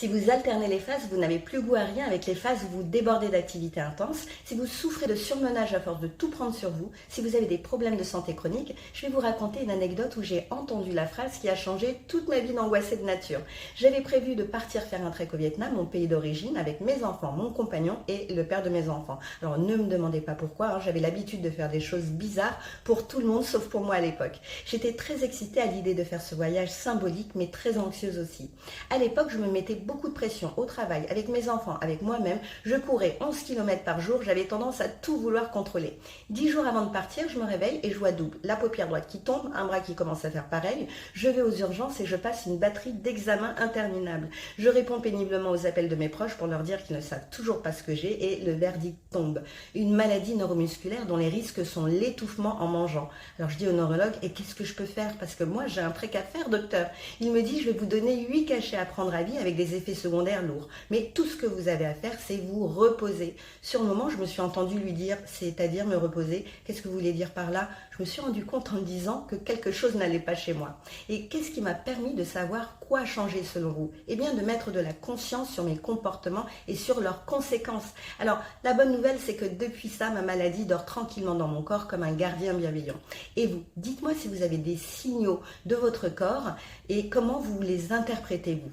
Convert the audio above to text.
Si vous alternez les phases, vous n'avez plus goût à rien avec les phases où vous débordez d'activités intenses. Si vous souffrez de surmenage à force de tout prendre sur vous, si vous avez des problèmes de santé chronique, je vais vous raconter une anecdote où j'ai entendu la phrase qui a changé toute ma vie d'angoissée de nature. J'avais prévu de partir faire un trek au Vietnam, mon pays d'origine, avec mes enfants, mon compagnon et le père de mes enfants. Alors ne me demandez pas pourquoi, j'avais l'habitude de faire des choses bizarres pour tout le monde sauf pour moi à l'époque. J'étais très excitée à l'idée de faire ce voyage symbolique mais très anxieuse aussi. À l'époque, je me mettais beaucoup de pression au travail, avec mes enfants, avec moi-même. Je courais 11 km par jour, j'avais tendance à tout vouloir contrôler. 10 jours avant de partir, je me réveille et je vois double. La paupière droite qui tombe, un bras qui commence à faire pareil. Je vais aux urgences et je passe une batterie d'examens interminables. Je réponds péniblement aux appels de mes proches pour leur dire qu'ils ne savent toujours pas ce que j'ai et le verdict tombe. Une maladie neuromusculaire dont les risques sont l'étouffement en mangeant. Alors je dis au neurologue, et qu'est-ce que je peux faire? Parce que moi j'ai un trek à faire, docteur. Il me dit, je vais vous donner 8 cachets à prendre à vie avec des effets secondaires lourds. Mais tout ce que vous avez à faire, c'est vous reposer. Sur le moment, je me suis entendue lui dire, c'est-à-dire me reposer. Qu'est-ce que vous voulez dire par là? Je me suis rendu compte en me disant que quelque chose n'allait pas chez moi. Et qu'est-ce qui m'a permis de savoir quoi changer selon vous? Eh bien, de mettre de la conscience sur mes comportements et sur leurs conséquences. Alors, la bonne nouvelle, c'est que depuis ça, ma maladie dort tranquillement dans mon corps comme un gardien bienveillant. Et vous, dites-moi si vous avez des signaux de votre corps et comment vous les interprétez-vous?